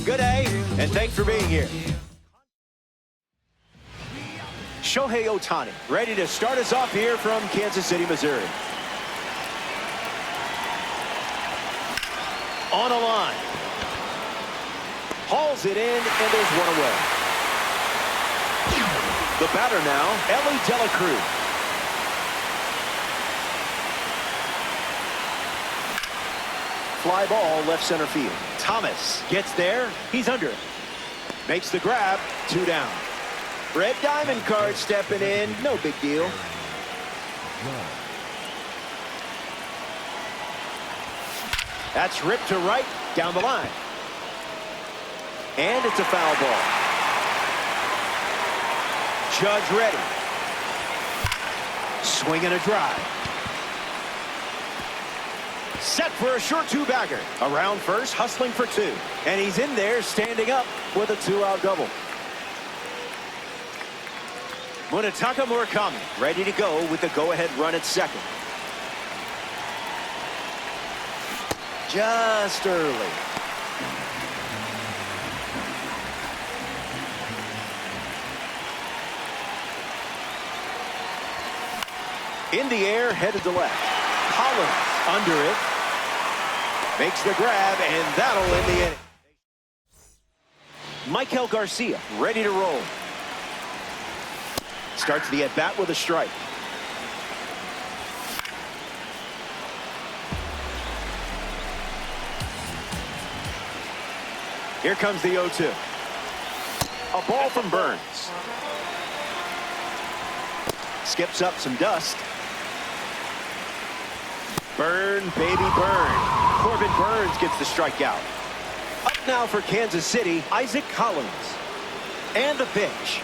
Good day, and thanks for being here. Shohei Ohtani, ready to start us off here from Kansas City, Missouri. On a line. Hauls it in, and there's one away. The batter now, Elly De La Cruz. Fly ball left center field. Thomas gets there. He's under it. Makes the grab. 2 down. Red Diamond card stepping in. No big deal. That's ripped to right down the line. And it's a foul ball. Judge ready. Swinging a drive. Set for a short 2-bagger. Around first, hustling for 2. And he's in there standing up with a 2-out double. Munetaka Murakami ready to go with the go-ahead run at second. Just early. In the air, headed to left. Collins under it. Makes the grab, and that'll end the inning. Maikel Garcia ready to roll. Starts the at-bat with a strike. Here comes the 0-2. A ball from Burns. Skips up some dust. Burn, baby, burn. Corbin Burns gets the strikeout. Up now for Kansas City, Isaac Collins. And the pitch.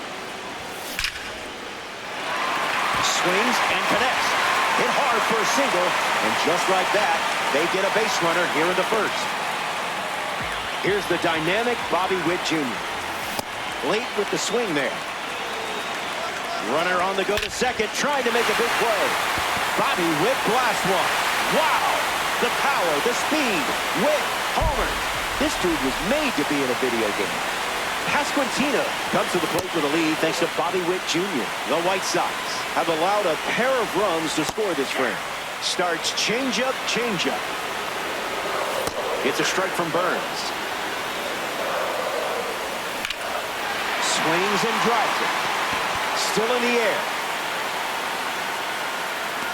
Swings and connects. Hit hard for a single. And just like that, they get a base runner here in the first. Here's the dynamic Bobby Witt Jr. Late with the swing there. Runner on the go to second, trying to make a big play. Bobby Witt blasts one. Wow! The power, the speed. Witt, homer. This dude was made to be in a video game. Pasquantino comes to the plate with a lead thanks to Bobby Witt Jr. The White Sox have allowed a pair of runs to score this frame. Starts changeup, changeup. It's a strike from Burns. Swings and drives it. Still in the air.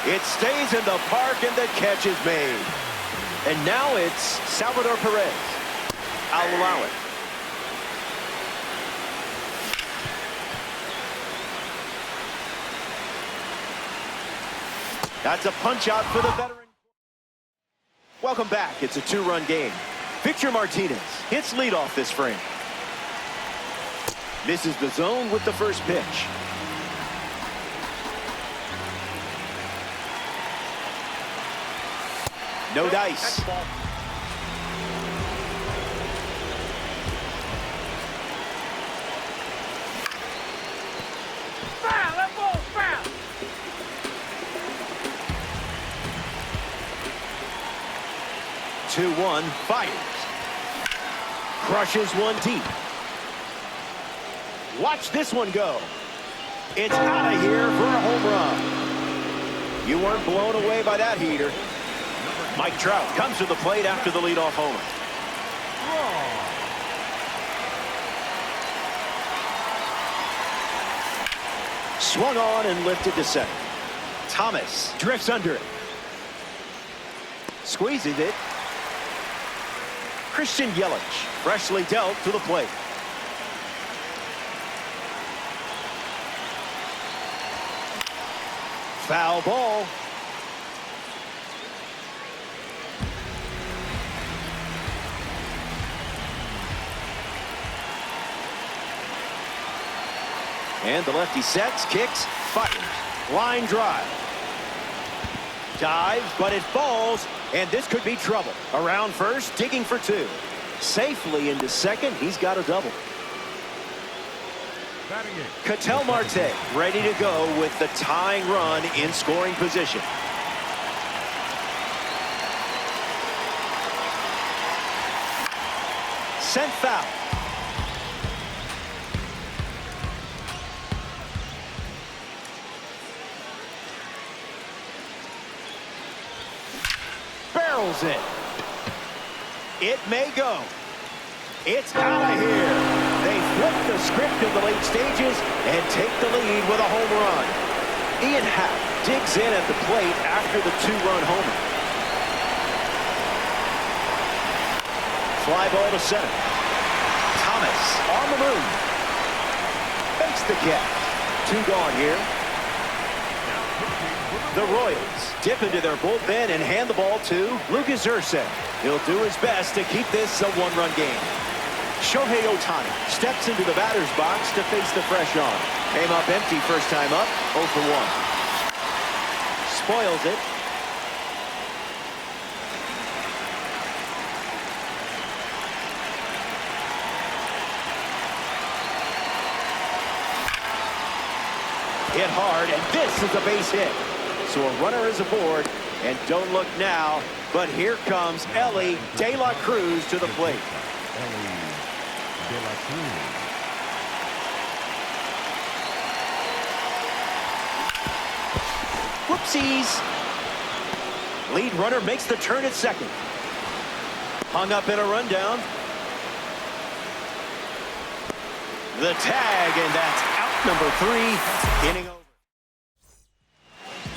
It stays in the park, and the catch is made. And now it's Salvador Perez. I'll allow it. That's a punch out for the veteran. Welcome back. It's a 2-run game. Victor Martinez hits leadoff this frame. Misses the zone with the first pitch. No dice. Foul, that ball's foul. 2-1, fires. Crushes one deep. Watch this one go. It's out of here for a home run. You weren't blown away by that heater. Mike Trout comes to the plate after the leadoff homer. Swung on and lifted to second. Thomas drifts under it. Squeezes it. Christian Yelich freshly dealt to the plate. Foul ball. And the lefty sets, kicks, fires. Line drive. Dives, but it falls, and this could be trouble. Around first, digging for 2. Safely into second, he's got a double. Ketel Marte ready to go with the tying run in scoring position. 100% foul. Barrels it. It may go. It's out of here. They flip the script in the late stages and take the lead with a home run. Ian Happ digs in at the plate after the two-run homer. Fly ball to center. Thomas on the move. Makes the catch. Two gone here. The Royals dip into their bullpen and hand the ball to Lucas Erceg. He'll do his best to keep this a one-run game. Shohei Ohtani steps into the batter's box to face the fresh arm. Came up empty first time up, 0 for 1. Spoils it. Hit hard, and this is a base hit. So a runner is aboard, and don't look now, but here comes Elly De La Cruz to the plate. Elly De La Cruz. Whoopsies. Lead runner makes the turn at second. Hung up in a rundown. The tag, and that's out number 3. Inning over.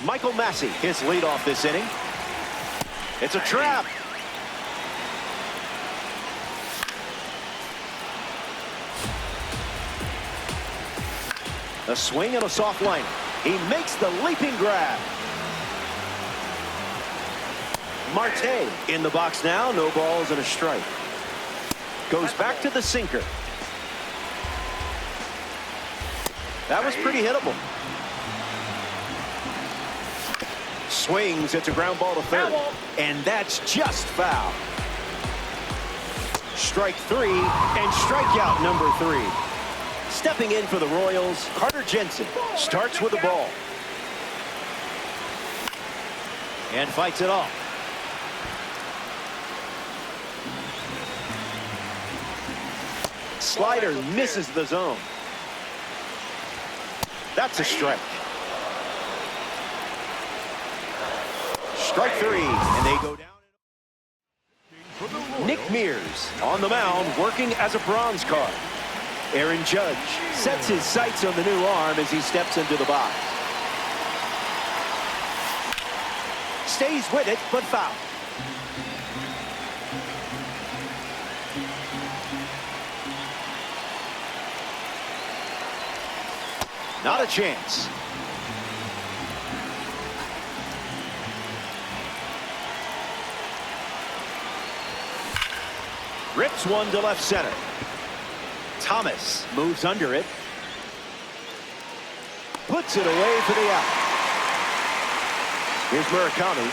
Michael Massey, his lead off this inning. It's a trap. A swing and a soft line. He makes the leaping grab. Marte in the box now. No balls and a strike. Goes back to the sinker. That was pretty hittable. Swings. It's a ground ball to third. And that's just foul. Strike 3 and strikeout number 3. Stepping in for the Royals, Carter Jensen starts with the ball. And fights it off. Slider misses the zone. That's a strike. Strike 3, and they go down. Nick Mears on the mound, working as a bronze card. Aaron Judge sets his sights on the new arm as he steps into the box. Stays with it, but foul. Not a chance. Rips one to left center. Thomas moves under it. Puts it away for the out. Here's Murakami.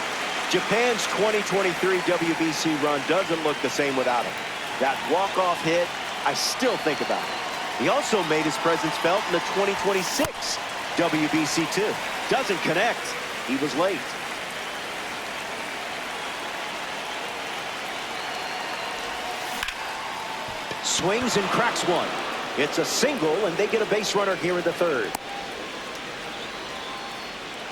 Japan's 2023 WBC run doesn't look the same without him. That walk-off hit, I still think about it. He also made his presence felt in the 2026 WBC too. Doesn't connect. He was late. Swings and cracks one. It's a single, and they get a base runner here in the third.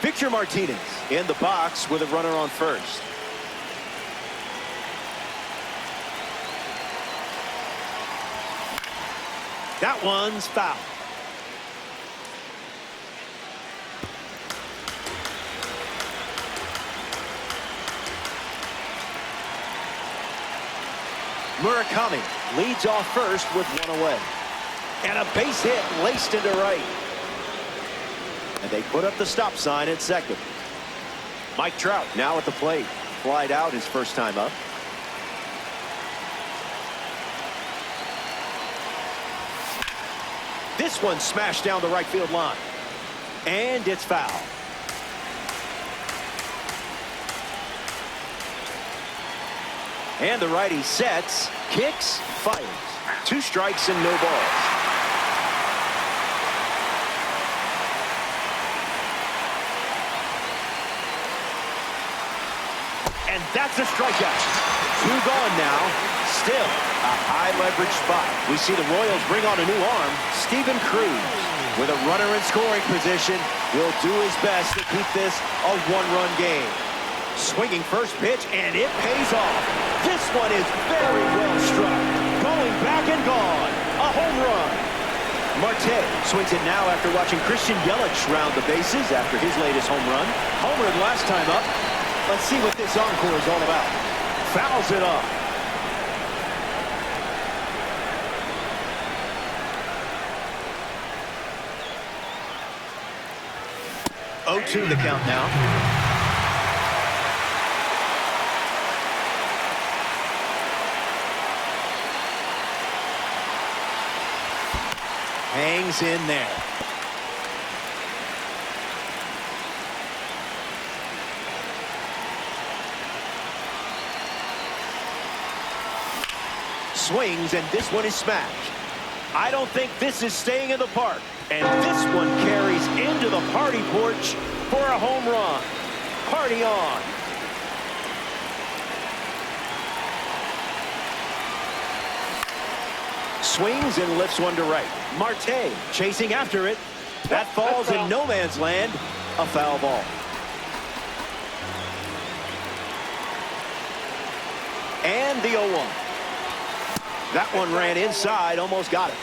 Victor Martinez in the box with a runner on first. That one's foul. Murakami leads off first with one away. And a base hit laced into right. And they put up the stop sign at second. Mike Trout now at the plate. Flied out his first time up. This one smashed down the right field line. And it's foul. And the righty sets, kicks, fires. 2 strikes and no balls. And that's a strikeout. Two gone now. Still a high leverage spot. We see the Royals bring on a new arm, Steven Cruz. With a runner in scoring position, will do his best to keep this a one-run game. Swinging first pitch, and it pays off. This one is very well struck. Going back and gone. A home run. Marte swings it now after watching Christian Yelich round the bases after his latest home run. Homered last time up. Let's see what this encore is all about. Fouls it up. Oh, 2 the count now. Hangs in there. Swings, and this one is smashed. I don't think this is staying in the park. And this one carries into the party porch for a home run. Party on. Swings and lifts one to right. Marte chasing after it. That falls in no man's land. A foul ball. And the 0-1. That one ran inside, almost got it.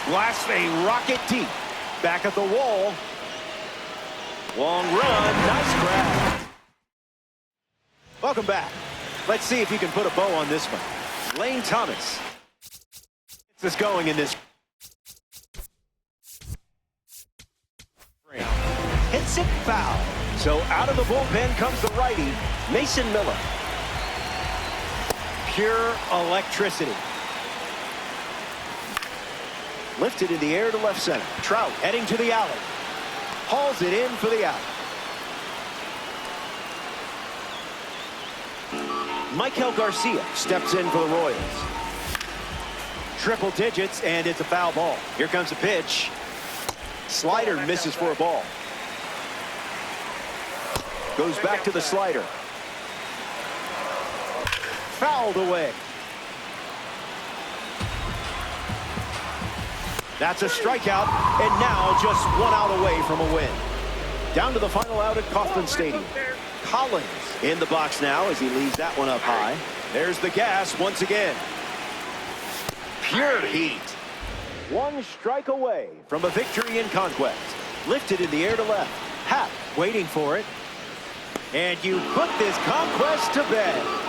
Blasts a rocket deep. Back at the wall. Long run. Nice grab. Welcome back. Let's see if you can put a bow on this one. Lane Thomas gets this going in this. Hits it foul. So out of the bullpen comes the righty, Mason Miller. Pure electricity. Lifted in the air to left center. Trout heading to the alley. Hauls it in for the out. Michael Garcia steps in for the Royals. Triple digits, and it's a foul ball. Here comes a pitch. Slider misses for a ball. Goes back to the slider. Fouled away. That's a strikeout, and now just one out away from a win. Down to the final out at Kauffman Stadium. Collins in the box now as he leaves that one up high. There's the gas once again. Pure heat. One strike away from a victory in Conquest. Lifted in the air to left. Happ waiting for it. And you put this Conquest to bed.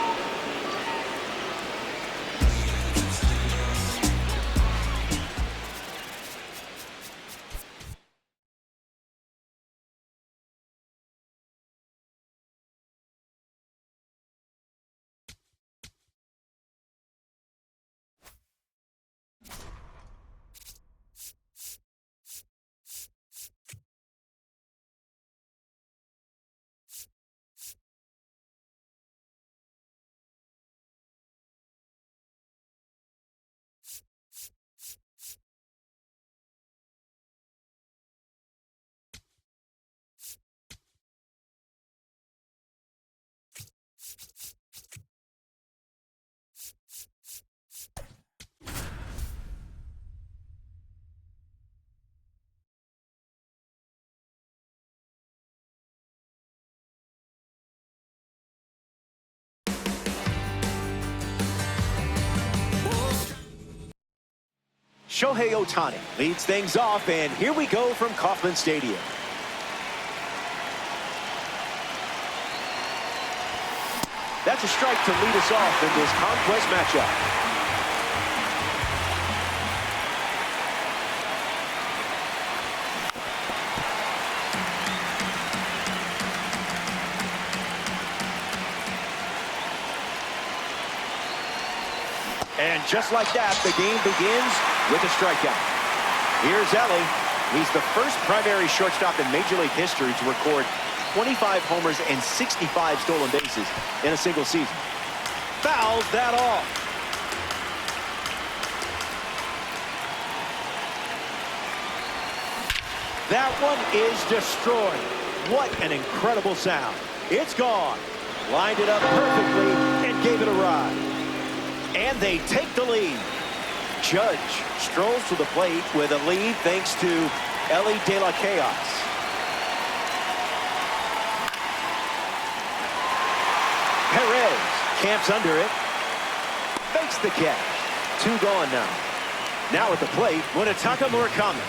Shohei Ohtani leads things off, and here we go from Kauffman Stadium. That's a strike to lead us off in this Conquest matchup. And just like that, the game begins with a strikeout. Here's Elly. He's the first primary shortstop in Major League history to record 25 homers and 65 stolen bases in a single season. Fouls that off. That one is destroyed. What an incredible sound. It's gone. Lined it up perfectly and gave it a ride. And they take the lead. Judge strolls to the plate with a lead thanks to Elly De La Chaos. Perez camps under it. Fakes the catch. 2 gone now. Now at the plate, Munetaka Murakami.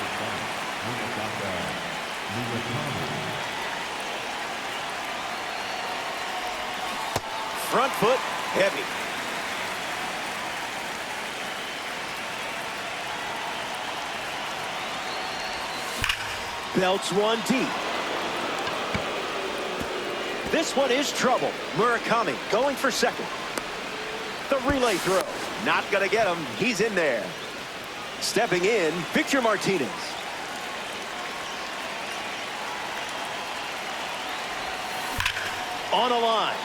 Front foot, heavy. Belts one deep. This one is trouble. Murakami going for second. The relay throw. Not going to get him. He's in there. Stepping in, Victor Martinez. On a line.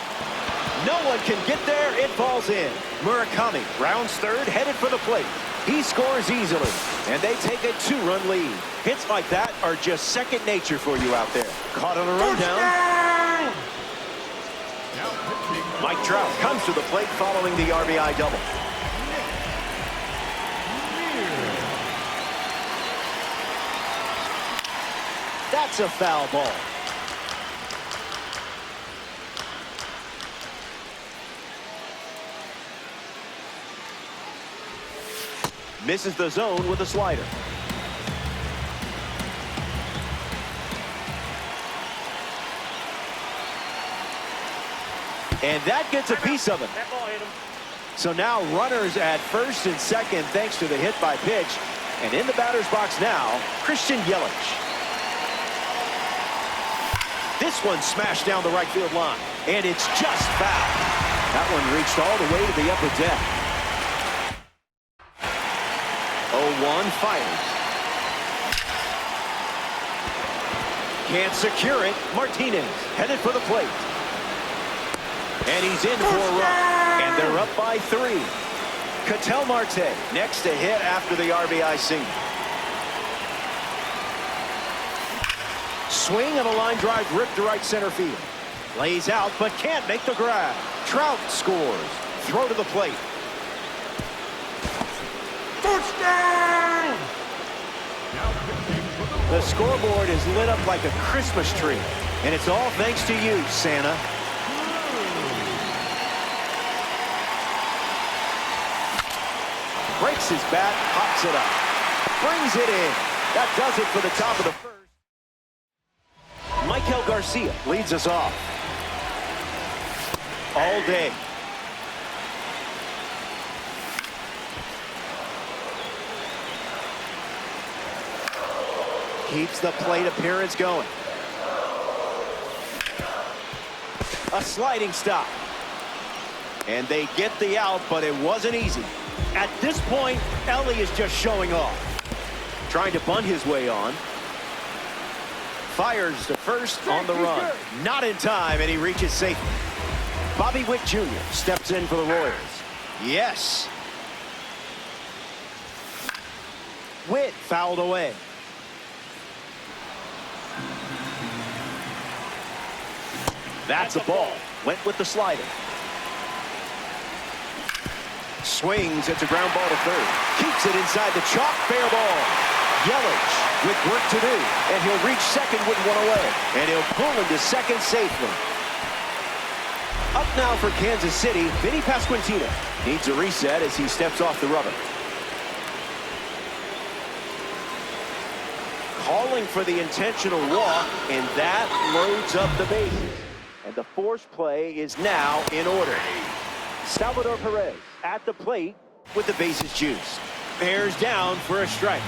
No one can get there. It falls in. Murakami rounds third, headed for the plate. He scores easily, and they take a 2-run lead. Hits like that are just second nature for you out there. Caught on a rundown. Mike Trout comes to the plate following the RBI double. That's a foul ball. Misses the zone with a slider. And that gets a piece of it. That ball hit him. So now runners at first and second thanks to the hit by pitch. And in the batter's box now, Christian Yelich. This one smashed down the right field line. And it's just foul. That one reached all the way to the upper deck. 0-1 fires. Can't secure it. Martinez headed for the plate. And he's in for a run. And they're up by 3. Ketel Marte next to hit after the RBI single. Swing and a line drive ripped to right center field. Lays out but can't make the grab. Trout scores. Throw to the plate. Touchdown! The scoreboard is lit up like a Christmas tree. And it's all thanks to you, Santa. Breaks his bat, pops it up. Brings it in. That does it for the top of the first. Michael Garcia leads us off. All day. Keeps the plate appearance going. A sliding stop. And they get the out, but it wasn't easy. At this point, Elly is just showing off. Trying to bunt his way on. Fires to first on the run. Not in time, and he reaches safely. Bobby Witt Jr. steps in for the Royals. Yes. Witt fouled away. That's a ball. Went with the slider. Swings. It's a ground ball to third. Keeps it inside the chalk. Fair ball. Yelich with work to do. And he'll reach second with one away. And he'll pull into second safely. Up now for Kansas City, Vinny Pasquantino. Needs a reset as he steps off the rubber. Calling for the intentional walk, and that loads up the bases. And the forced play is now in order. Salvador Perez at the plate with the bases juiced. Bears down for a strike.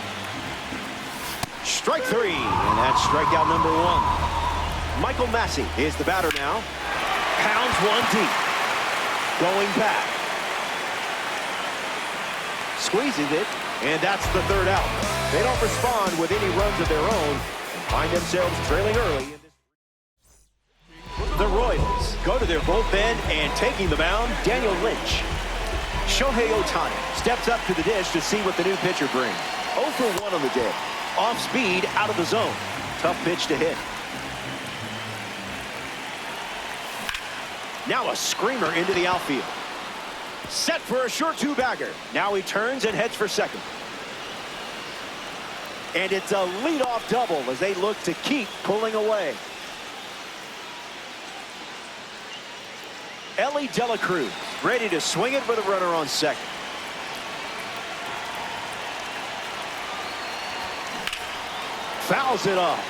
Strike 3, and that's strikeout number 1. Michael Massey is the batter now. Pounds one deep. Going back. Squeezes it, and that's the third out. They don't respond with any runs of their own and find themselves trailing early. The Royals go to their bullpen and taking the mound, Daniel Lynch. Shohei Ohtani steps up to the dish to see what the new pitcher brings. 0 for 1 on the day. Off speed, out of the zone. Tough pitch to hit. Now a screamer into the outfield. Set for a short two-bagger. Now he turns and heads for second. And it's a leadoff double as they look to keep pulling away. Elly De La Cruz ready to swing it with a runner on second. Fouls it off.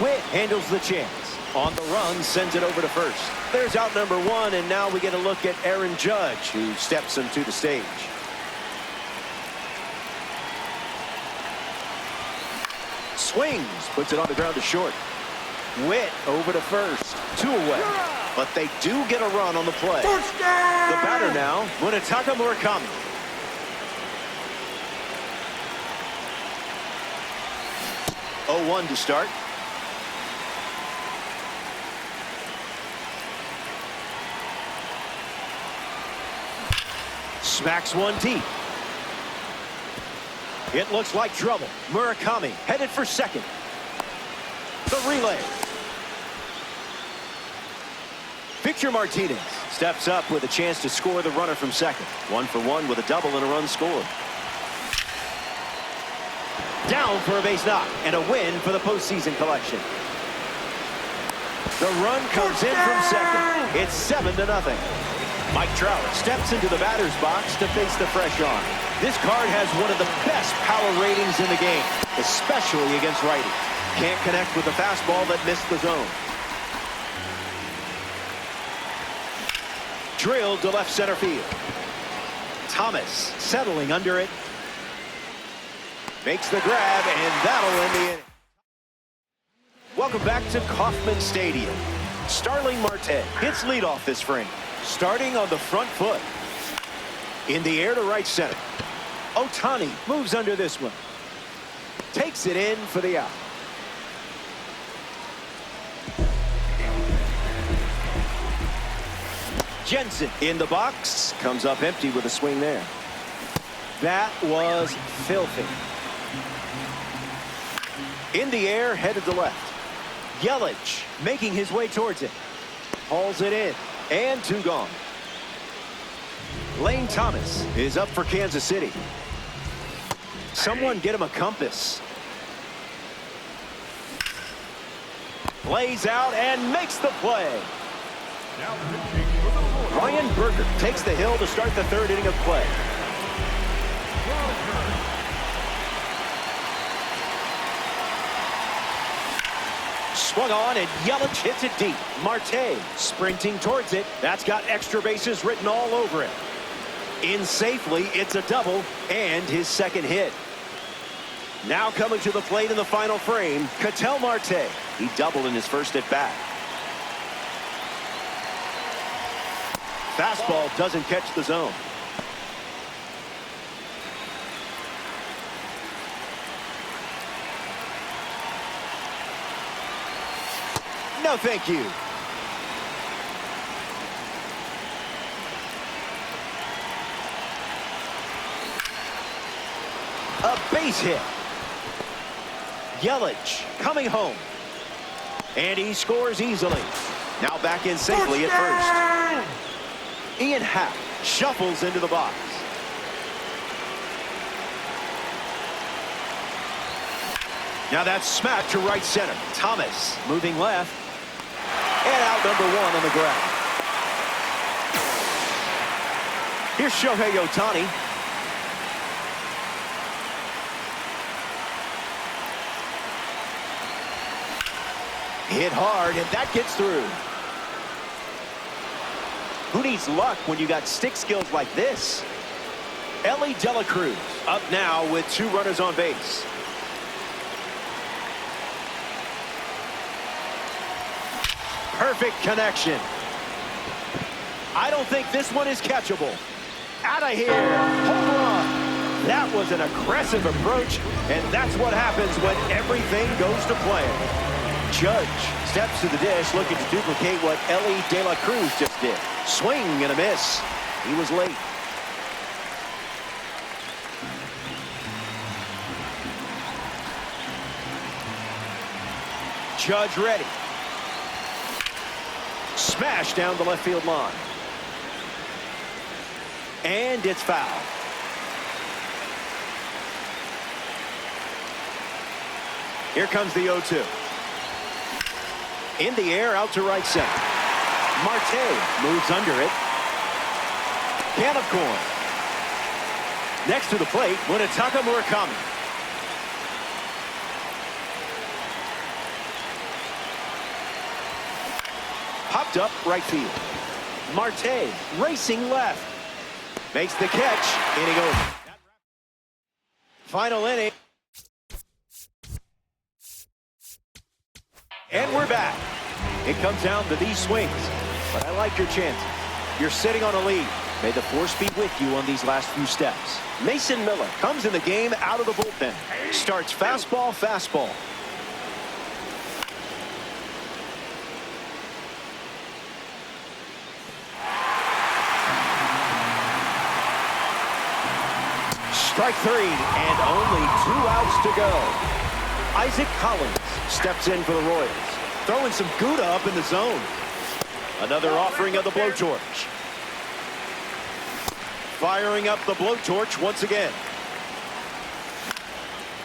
Witt handles the chance. On the run, sends it over to first. There's out number one, and now we get a look at Aaron Judge, who steps into the stage. Swings, puts it on the ground to short. Witt over to first. 2 away. But they do get a run on the play. First down! The batter now, Munetaka Murakami. Oh, 1 to start. Smacks one deep. It looks like trouble. Murakami headed for second. The relay. Victor Martinez steps up with a chance to score the runner from second. 1 for 1 with a double and a run scored. Down for a base knock and a win for the postseason collection. The run comes in from second. It's 7-0. Mike Trout steps into the batter's box to face the fresh arm. This card has one of the best power ratings in the game, especially against righties. Can't connect with the fastball that missed the zone. Drilled to left center field. Thomas settling under it. Makes the grab, and that'll end the inning. Welcome back to Kauffman Stadium. Starling Marte hits leadoff this frame. Starting on the front foot. In the air to right center. Ohtani moves under this one. Takes it in for the out. Jensen in the box. Comes up empty with a swing there. That was filthy. In the air, headed to left. Yelich making his way towards it. Hauls it in. And 2 gone. Lane Thomas is up for Kansas City. Someone get him a compass. Lays out and makes the play. Ryan Berger takes the hill to start the 3rd inning of play. Swung on, and Yelich hits it deep. Marte sprinting towards it. That's got extra bases written all over it. In safely, it's a double, and his second hit. Now coming to the plate in the final frame, Ketel Marte. He doubled in his first at bat. Fastball doesn't catch the zone. No, thank you. A base hit. Yelich coming home. And he scores easily. Now back in safely at first. Ian Happ shuffles into the box. Now that's smacked to right center. Thomas moving left. And out number 1 on the ground. Here's Shohei Ohtani. Hit hard, and that gets through. Who needs luck when you got stick skills like this? Elly De La Cruz up now with 2 runners on base. Perfect connection. I don't think this one is catchable. Out of here. Home run. That was an aggressive approach, and that's what happens when everything goes to plan. Judge steps to the dish, looking to duplicate what Elly De La Cruz just did. Swing and a miss. He was late. Judge ready. Smash down the left field line. And it's foul. Here comes the 0-2. In the air, out to right center. Marte moves under it. Can of corn. Next to the plate, Munetaka Murakami. Popped up right field. Marte racing left. Makes the catch. Inning over. Final inning. And we're back. It comes down to these swings. But I like your chances. You're sitting on a lead. May the force be with you on these last few steps. Mason Miller comes in the game out of the bullpen. Starts fastball, fastball. Strike three, and only 2 outs to go. Isaac Collins steps in for the Royals. Throwing some Gouda up in the zone. Another offering of the blowtorch. Firing up the blowtorch once again.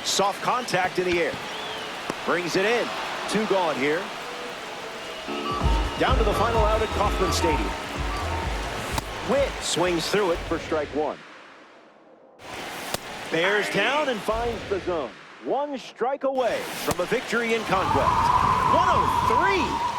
Soft contact in the air. Brings it in. 2 gone here. Down to the final out at Kauffman Stadium. Witt swings through it for strike 1. Bears down and finds the zone. 1 strike away from a victory in conquest. 103.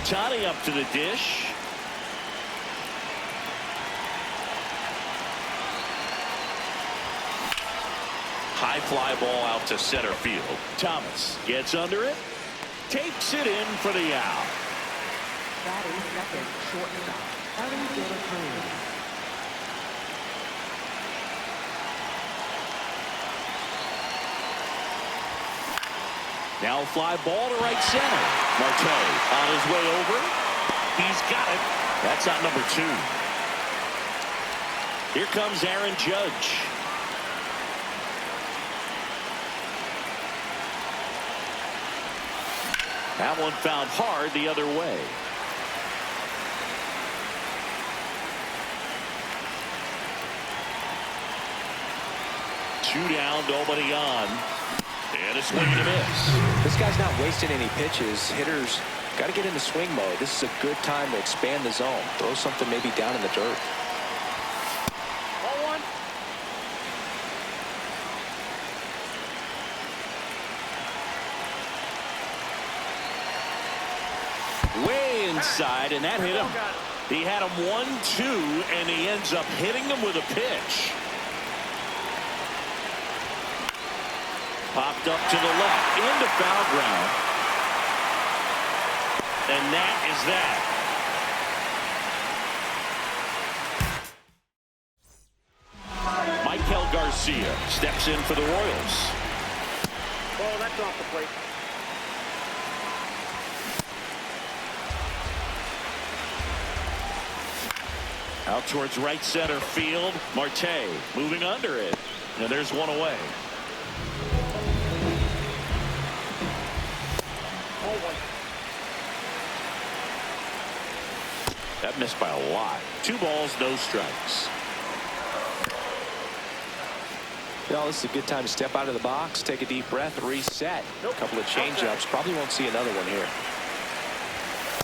Ohtani up to the dish. High fly ball out to center field. Thomas gets under it. Takes it in for the out. Batting second, shortstop, Ellie De La Cruz. Now fly ball to right center. Marte on his way over. He's got it. That's out number 2. Here comes Aaron Judge. That one found hard the other way. Two down, nobody on. And a swing and a miss. This guy's not wasting any pitches. Hitters got to get into swing mode. This is a good time to expand the zone. Throw something maybe down in the dirt. Ball 1. Way inside, and that hit him. He had him 1-2, and he ends up hitting him with a pitch. Popped up to the left, into foul ground. And that is that. Michael Garcia steps in for the Royals. Oh, that's off the plate. Out towards right center field. Marte moving under it. And there's one away. That missed by a lot. 2 balls, no strikes. Well, this is a good time to step out of the box, take a deep breath, reset. A couple of changeups. Probably won't see another one here.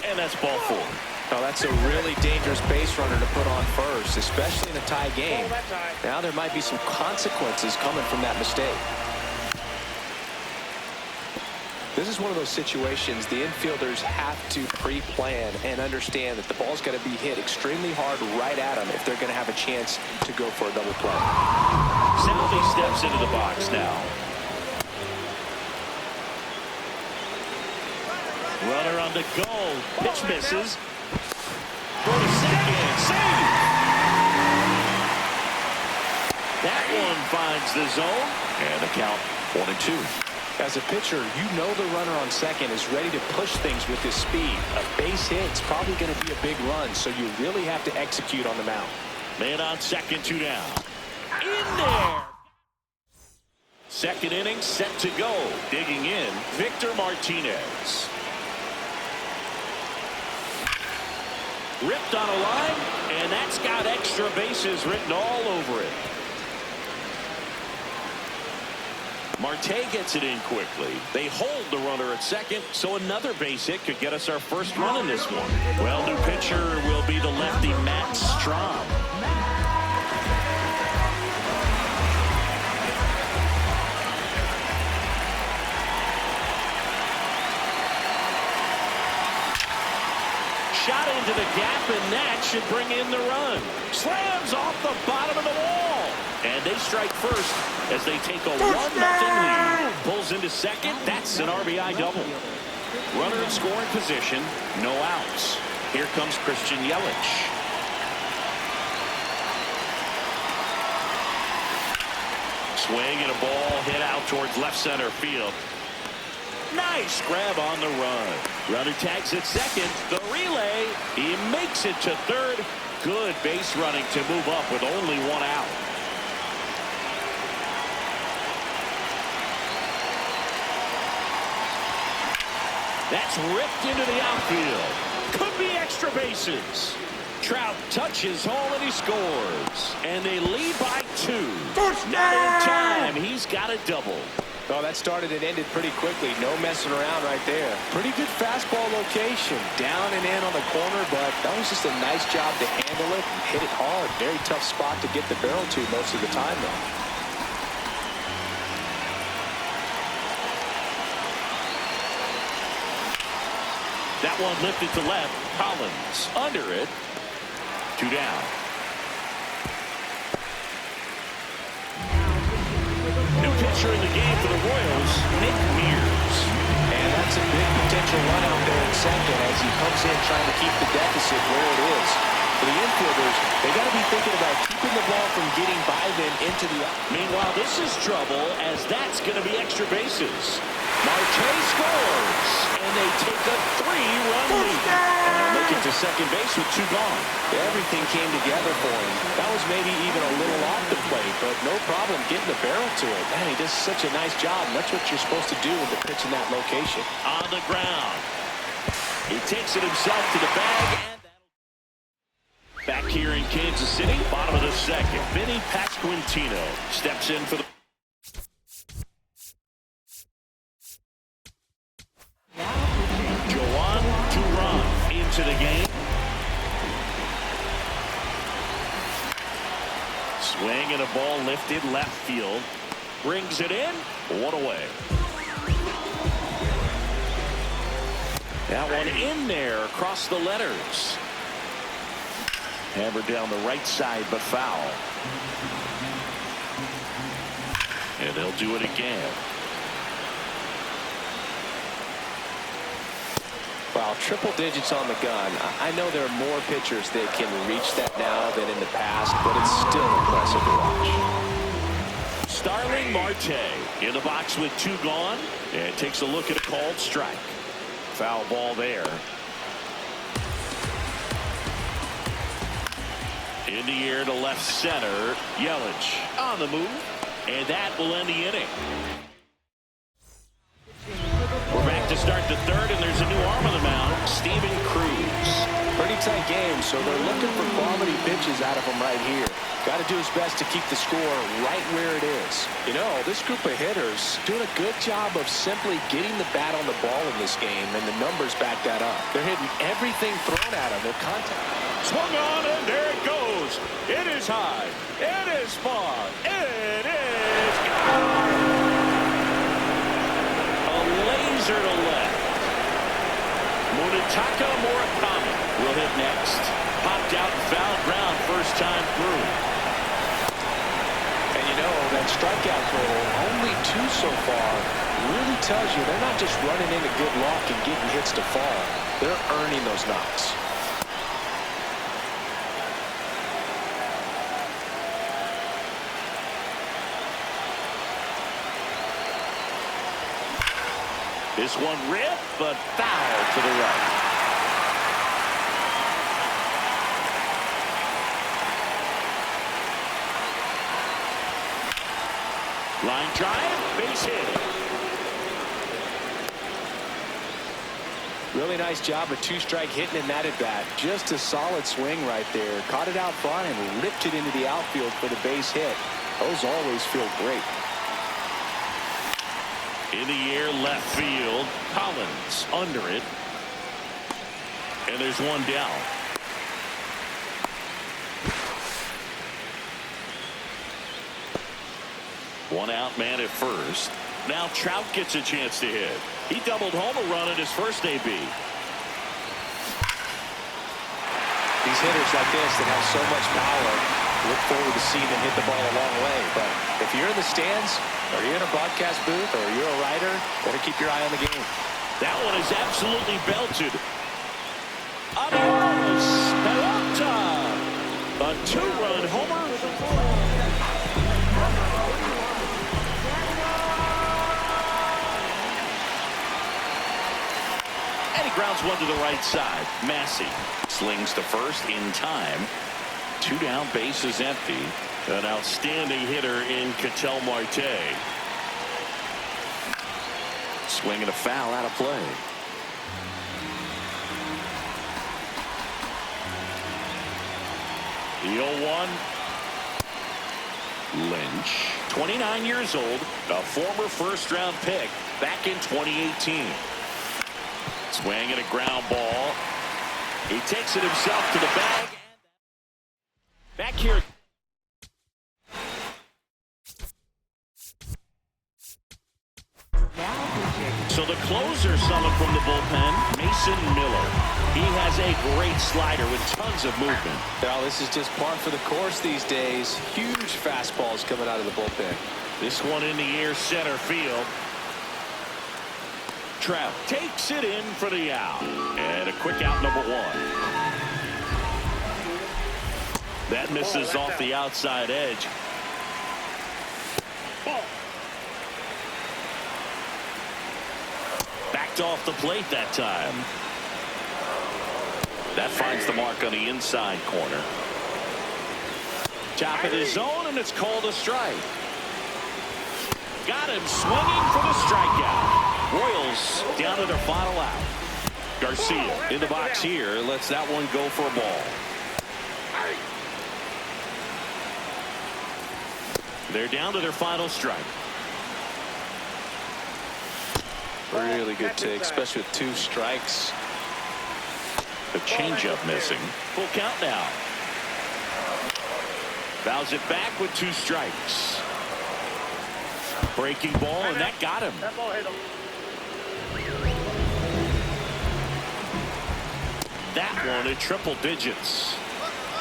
And that's ball 4. Oh, that's a really dangerous base runner to put on first, especially in a tie game. Now there might be some consequences coming from that mistake. This is one of those situations the infielders have to pre-plan and understand that the ball's got to be hit extremely hard right at them if they're going to have a chance to go for a double play. Salvi steps into the box now. Runner on the goal. Pitch misses. Throw to second. Save! That one finds the zone. And the count 1-2. As a pitcher, you know the runner on second is ready to push things with his speed. A base hit's probably going to be a big run, so you really have to execute on the mound. Man on second, 2 down. In there! Second inning set to go. Digging in, Victor Martinez. Ripped on a line, and that's got extra bases written all over it. Marte gets it in quickly. They hold the runner at second, so another base hit could get us our first run in this one. Well, new pitcher will be the lefty Matt Strom. Shot into the gap, and that should bring in the run. Slams off the bottom of the wall. And they strike first as they take a 1-0 lead. Pulls into second. That's an RBI double. Runner in scoring position. No outs. Here comes Christian Yelich. Swing and a ball hit out towards left center field. Nice grab on the run. Runner tags at second. The relay. He makes it to third. Good base running to move up with only 1 out. That's ripped into the outfield. Could be extra bases. Trout touches home and he scores. And they lead by 2. Not in time. He's got a double. Well, that started and ended pretty quickly. No messing around right there. Pretty good fastball location. Down and in on the corner, but that was just a nice job to handle it and hit it hard. Very tough spot to get the barrel to most of the time, though. That one lifted to left. Collins under it. 2 down. New pitcher in the game for the Royals, Nick Mears. And that's a big potential run out there in second as he comes in trying to keep the deficit where it is. For the infielders, they got to be thinking about keeping the ball from getting by them into the... Meanwhile, this is trouble as that's going to be extra bases. Marte scores, and they take a 3-run lead. And they get to second base with 2 gone. Everything came together for him. That was maybe even a little off the plate, but no problem getting the barrel to it. Man, he does such a nice job. And that's what you're supposed to do with the pitch in that location. On the ground. He takes it himself to the bag. And back here in Kansas City, bottom of the second. Vinny Pasquantino steps in for the... Joan Duran into the game. Swing and a ball lifted left field. Brings it in. 1 away. That one in there across the letters. Hammered down the right side, but foul. And they'll do it again. Wow, triple digits on the gun. I know there are more pitchers that can reach that now than in the past, but it's still impressive to watch. Starling Marte in the box with 2 gone, and takes a look at a called strike. Foul ball there. In the air to left center. Yelich on the move, and that will end the inning. We're back to start the third, and there's a new arm on the mound, Steven Cruz. Pretty tight game, so they're looking for quality pitches out of him right here. Got to do his best to keep the score right where it is. You know, this group of hitters doing a good job of simply getting the bat on the ball in this game, and the numbers back that up. They're hitting everything thrown at them. They're contact. Swung on, and there it goes. It is high. It is far. It is gone. A laser to left. Munetaka Murakami will hit next. Popped out and fouled ground first time through. And you know, that strikeout total, only 2 so far, really tells you they're not just running into good luck and getting hits to fall. They're earning those knocks. This one ripped, but foul to the right. Line drive, base hit. Really nice job of 2-strike hitting in that at bat. Just a solid swing right there. Caught it out front and ripped it into the outfield for the base hit. Those always feel great. In the air left field. Collins under it. And there's one down. One out, man at first. Now Trout gets a chance to hit. He doubled home a run at his first AB. These hitters like this that have so much power, look forward to seeing them hit the ball a long way. But if you're in the stands, or you're in a broadcast booth, or you're a writer, better keep your eye on the game. That one is absolutely belted. Adios, Peralta. A 2-run homer. And he grounds one to the right side. Massey slings to first in time. 2 down, bases empty. An outstanding hitter in Ketel Marte. Swinging a foul out of play. The 0-1. Lynch, 29 years old, a former first-round pick back in 2018. Swing and a ground ball. He takes it himself to the bag. Back here. So the closer summoned from the bullpen, Mason Miller. He has a great slider with tons of movement. Now, this is just par for the course these days. Huge fastballs coming out of the bullpen. This one in the air, center field. Trout takes it in for the out. And a quick out, number one. That misses off the outside edge. Backed off the plate that time. That finds the mark on the inside corner. Top of the zone, and it's called a strike. Got him swinging for the strikeout. Royals down to their final out. Garcia in the box here, lets that one go for a ball. They're down to their final strike. Really good take, especially with 2 strikes. The changeup missing. Full count now. Fouls it back with 2 strikes. Breaking ball, and that got him. That ball hit him. That one in triple digits.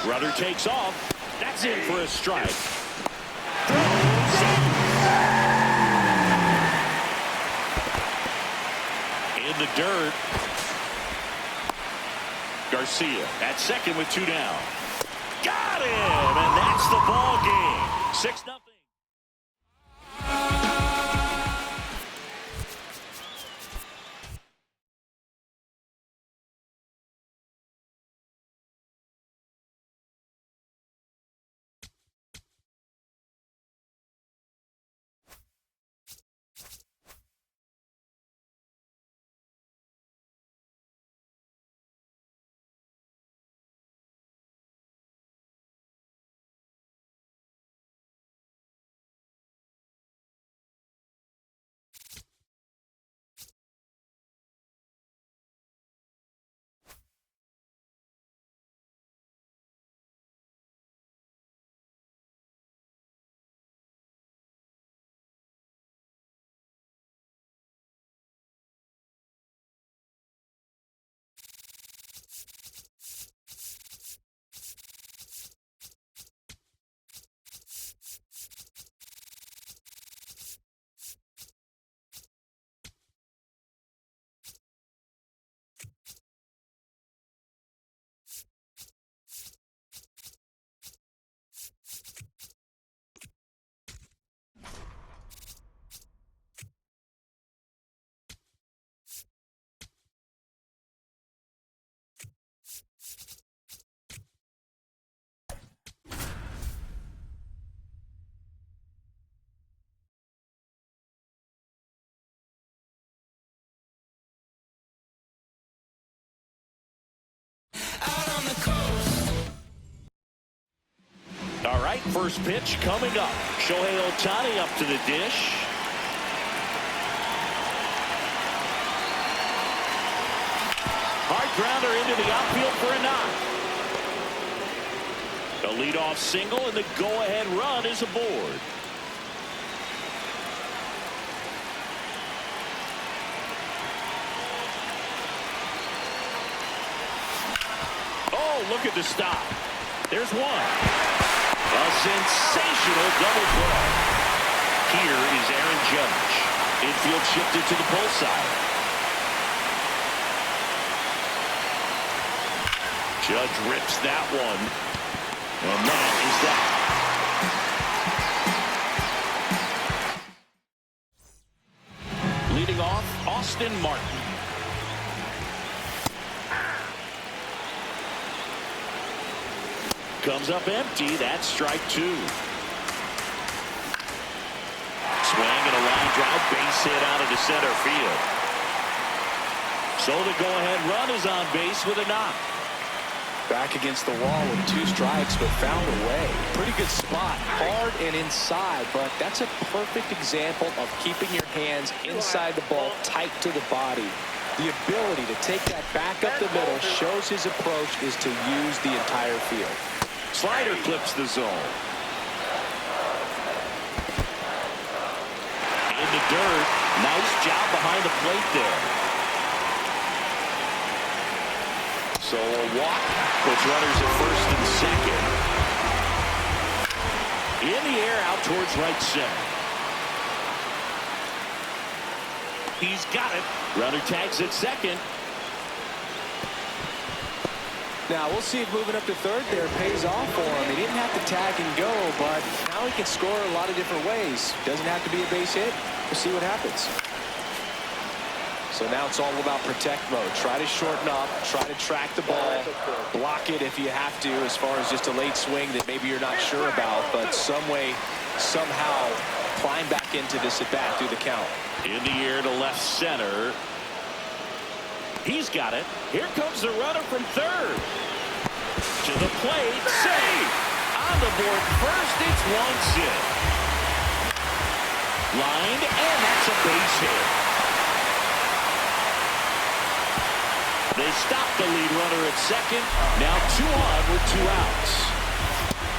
Rudder takes off. That's in for a strike. In the dirt. Garcia at second with 2 down. Got him, and that's the ball game. 6-0. All right, first pitch coming up. Shohei Ohtani up to the dish. Hard grounder into the outfield for a knock. A leadoff single, and the go-ahead run is aboard. Oh, look at the stop. There's one. A sensational double play. Here is Aaron Judge. Infield shifted to the pull side. Judge rips that one. And that is that. Leading off, Austin Martin. Comes up empty. That's strike 2. Swing and a line drive, base hit out into center field. So the go-ahead run is on base with a knock. Back against the wall with 2 strikes, but found a way. Pretty good spot, hard and inside, but that's a perfect example of keeping your hands inside the ball, tight to the body. The ability to take that back up the middle shows his approach is to use the entire field. Slider clips the zone. In the dirt. Nice job behind behind the plate there. So a walk puts runners at first and second. In the air out towards right center. He's got it. Runner tags at second. Now we'll see if moving up to third there pays off for him. He didn't have to tag and go, but now he can score a lot of different ways. Doesn't have to be a base hit. We'll see what happens. So now it's all about protect mode. Try to shorten up, try to track the ball, block it if you have to, as far as just a late swing that maybe you're not sure about, but some way, somehow climb back into this at bat through the count. In the air to left center. He's got it. Here comes the runner from third. To the plate. Save. On the board first. It's one zip. Lined, and that's a base hit. They stop the lead runner at second. Now 2 on with 2 outs.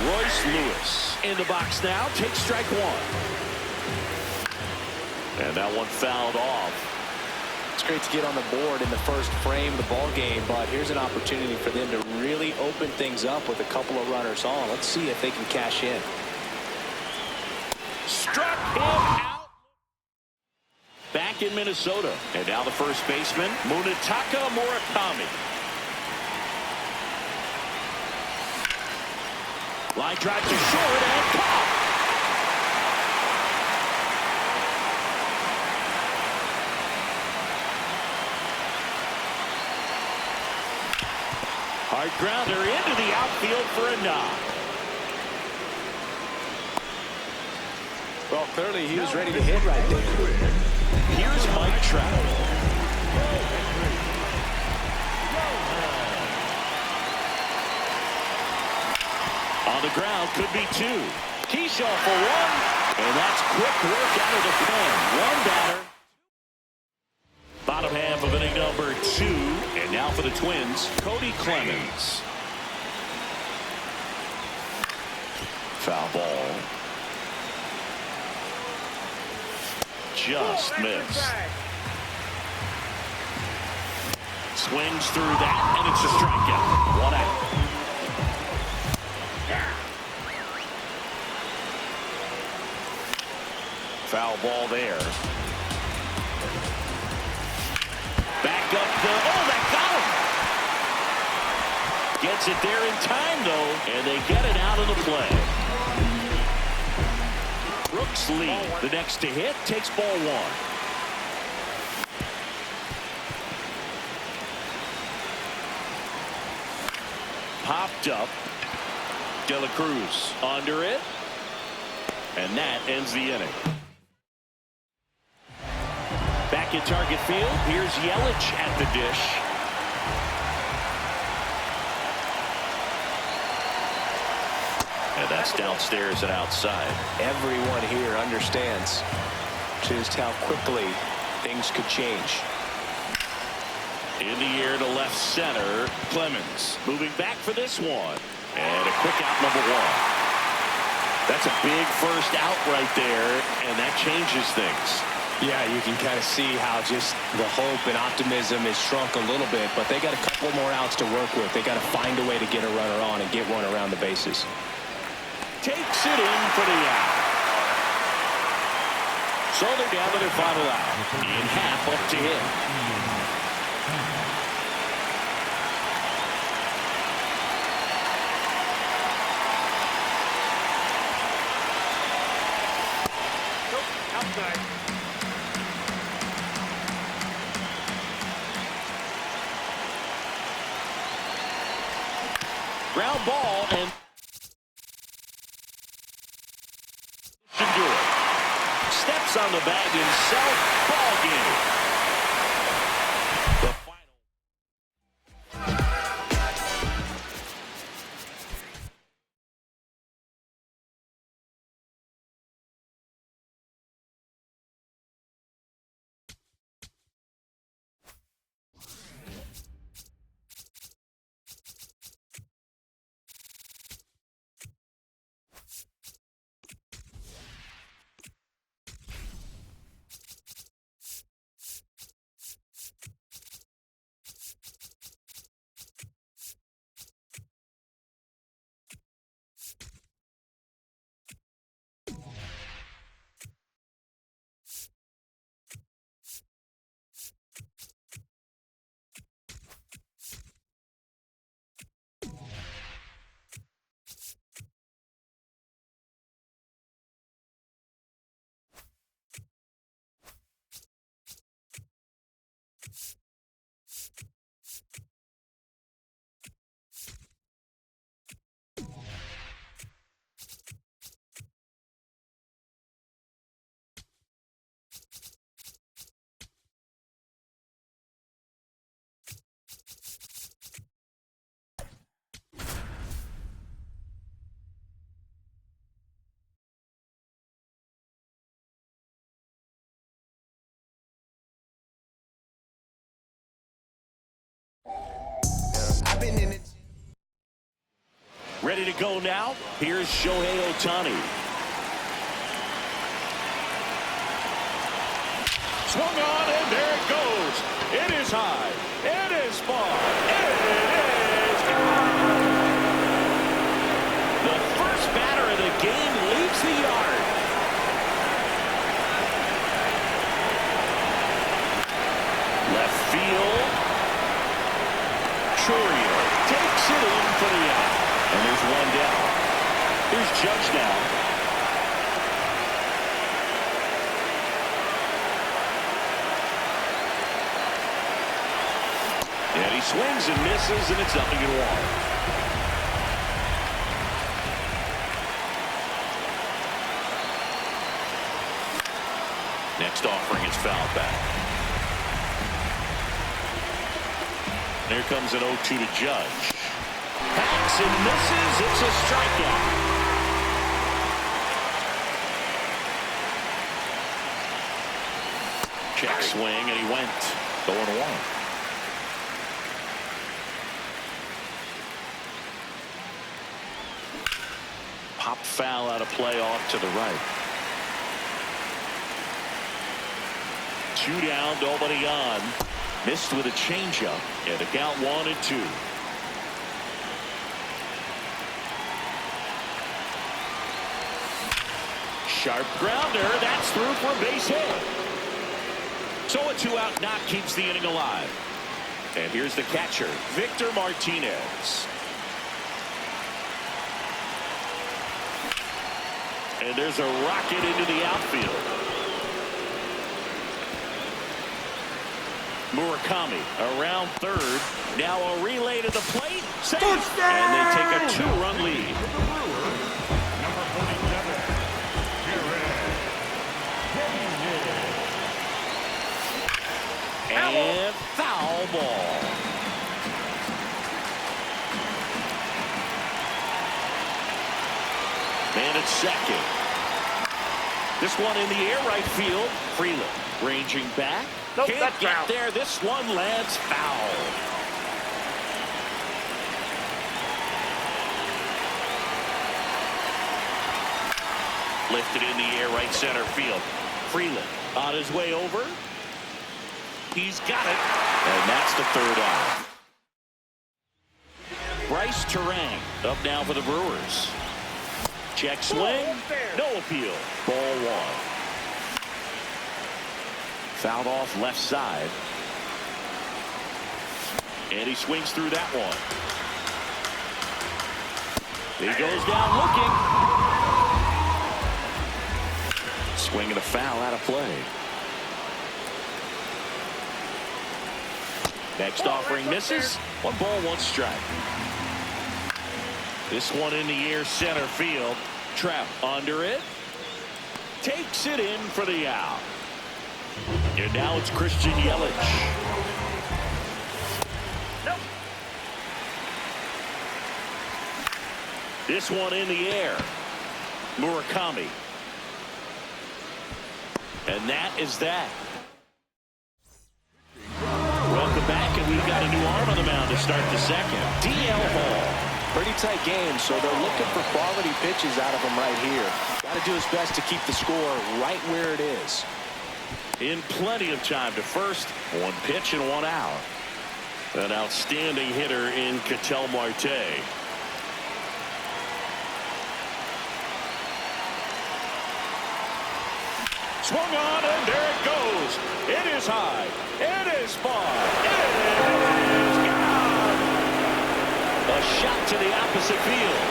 Royce Lewis in the box now. Takes strike 1. And that one fouled off. It's great to get on the board in the first frame of the ball game, but here's an opportunity for them to really open things up with a couple of runners on. Let's see if they can cash in. Struck him out. Back in Minnesota. And now the first baseman, Munetaka Murakami. Line drive to short and caught. Hard grounder into the outfield for a knock. Well, clearly he was ready to hit right there. Here's Mike Trout. On the ground, could be 2. Keyshaw for 1. And that's quick work out of the pen. 1 batter. Bottom half of inning number 2. And now for the Twins, Cody Clemens. Foul ball. Just missed. Swings through that, and it's a strikeout. 1 out. Foul ball there. Back up the, that got him. Gets it there in time, though, and they get it out of the play. Brooks Lee, the next to hit, takes ball 1. Popped up. De La Cruz under it. And that ends the inning. Back in target field, here's Yelich at the dish. And that's downstairs and outside. Everyone here understands just how quickly things could change. In the air to left center, Clemens moving back for this one. And a quick out number 1. That's a big first out right there, and that changes things. Yeah, you can kind of see how just the hope and optimism is shrunk a little bit, but they got a couple more outs to work with. They got to find a way to get a runner on and get one around the bases. Takes it in for the out. So they're down to their final out. In half up to him. Outside. Ground ball and should do it. Steps on the bag himself. Ball game. go now. Here's Shohei Ohtani. Swung on, and there it goes. It is high. It is far. It is gone. The first batter of the game leaves the yard. Left field. Chourio takes it in for the out. And there's one down. Here's Judge now. And he swings and misses, and it's 0-1. Next offering is fouled back. Here comes an 0-2 to Judge. Hacks and misses. It's a strikeout. Check swing, and he went 0-1. Pop foul out of play off to the right. 2 down, nobody on. Missed with a changeup, and a count 1-2. Sharp grounder, that's through for a base hit. So a 2-out knock keeps the inning alive. And here's the catcher, Victor Martinez. And there's a rocket into the outfield. Murakami around third. Now a relay to the plate. Safe. And they take a 2-run lead. And foul ball. Man at second. This one in the air, right field. Freeland ranging back. Nope, Can't that's get foul. there. This one lands foul. Lifted in the air, right center field. Freeland on his way over. He's got it. And that's the 3rd out. Bryce Turang up now for the Brewers. Check swing. No appeal. Ball 1. Fouled off left side. And he swings through that one. He goes down looking. Swinging a foul out of play. Next offering misses. 1 ball, 1 strike. This one in the air, center field. Trout under it. Takes it in for the out. And now it's Christian Yelich. Nope. This one in the air. Murakami. And that is that. Welcome back, and we've got a new arm on the mound to start the second. DL Hall. Pretty tight game, so they're looking for quality pitches out of him right here. Got to do his best to keep the score right where it is. In plenty of time to first. 1 pitch and 1 out. An outstanding hitter in Ketel Marte. Swung on, and there it goes. It is high. It is far. It is gone. A shot to the opposite field.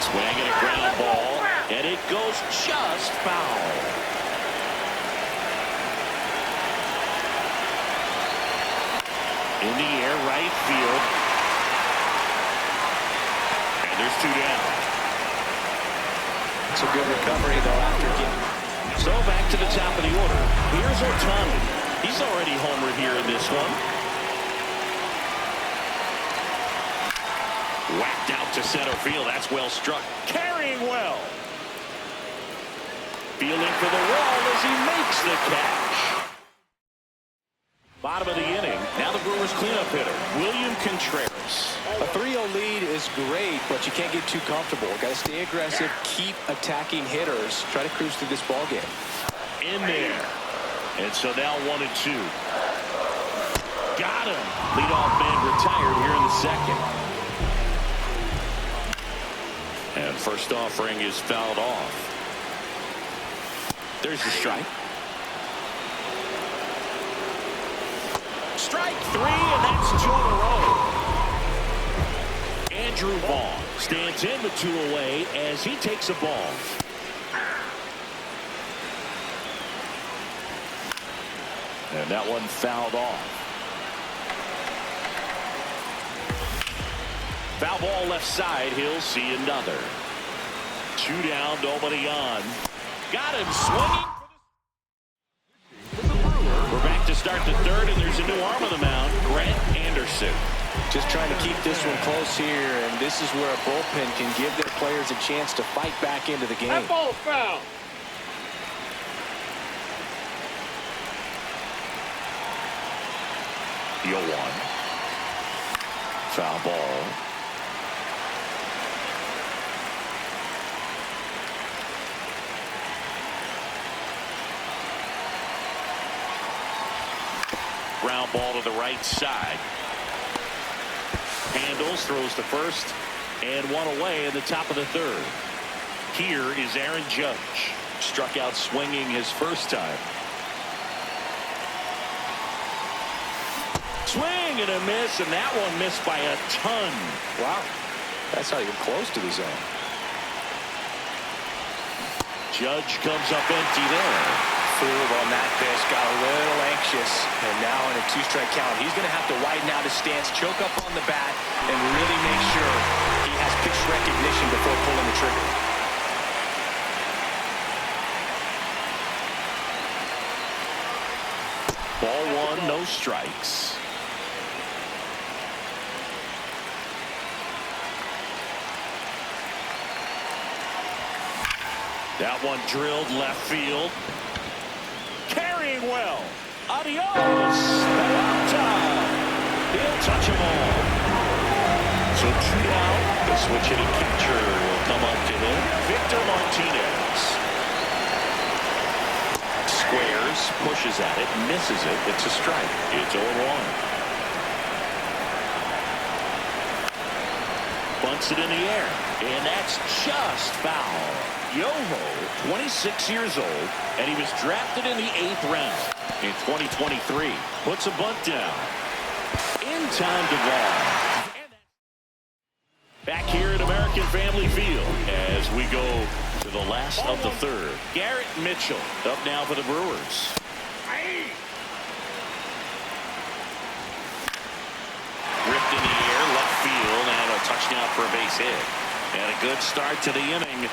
Swinging a ground ball, and it goes just foul. In the air, right field. And there's 2 down. It's a good recovery, though, after getting. So back to the top of the order. Here's Ohtani. He's already homered here in this one. Whacked out to center field. That's well struck. Carrying well. Fielding for the wall as he makes the catch. Bottom of the inning. Now the Brewers cleanup hitter, William Contreras. A 3-0 lead is great, but you can't get too comfortable. Got to stay aggressive, keep attacking hitters, try to cruise through this ball game. In there. And so now 1-2. Got him. Leadoff man retired here in the second. And first offering is fouled off. There's the strike. Strike 3, and that's 2 in a row. Andrew Vaughn stands in with 2 away as he takes a ball. And that one fouled off. Foul ball left side. He'll see another. 2 down, nobody on. Got him swinging. We're back to start the third, and there's a new arm on the mound, Grant Anderson. Just trying to keep this one close here, and this is where a bullpen can give their players a chance to fight back into the game. That ball foul. The 0-1. Foul ball. Ground ball to the right side. Handles, throws to first, and 1 away in the top of the third. Here is Aaron Judge. Struck out swinging his first time. Swing and a miss, and that one missed by a ton. Wow. That's not even close to the zone. Judge comes up empty there. Fooled on that pitch, got a little anxious, and now in a 2-strike count, he's going to have to widen out his stance, choke up on the bat, and really make sure he has pitch recognition before pulling the trigger. Ball 1, no strikes. That one drilled left field. Carrying well. Adios. Peralta. He'll touch them all. So 2 down. The switch hitting catcher will come up to him. Victor Martinez. Squares, pushes at it, misses it. It's a strike. It's 0-1. Bunts it in the air. And that's just foul. Yoho, 26 years old, and he was drafted in the 8th round in 2023. Puts a bunt down. In time to ball. Back here at American Family Field as we go to the last of the third. Garrett Mitchell up now for the Brewers. Ripped in the air, left field, and a touchdown for a base hit. And a good start to the inning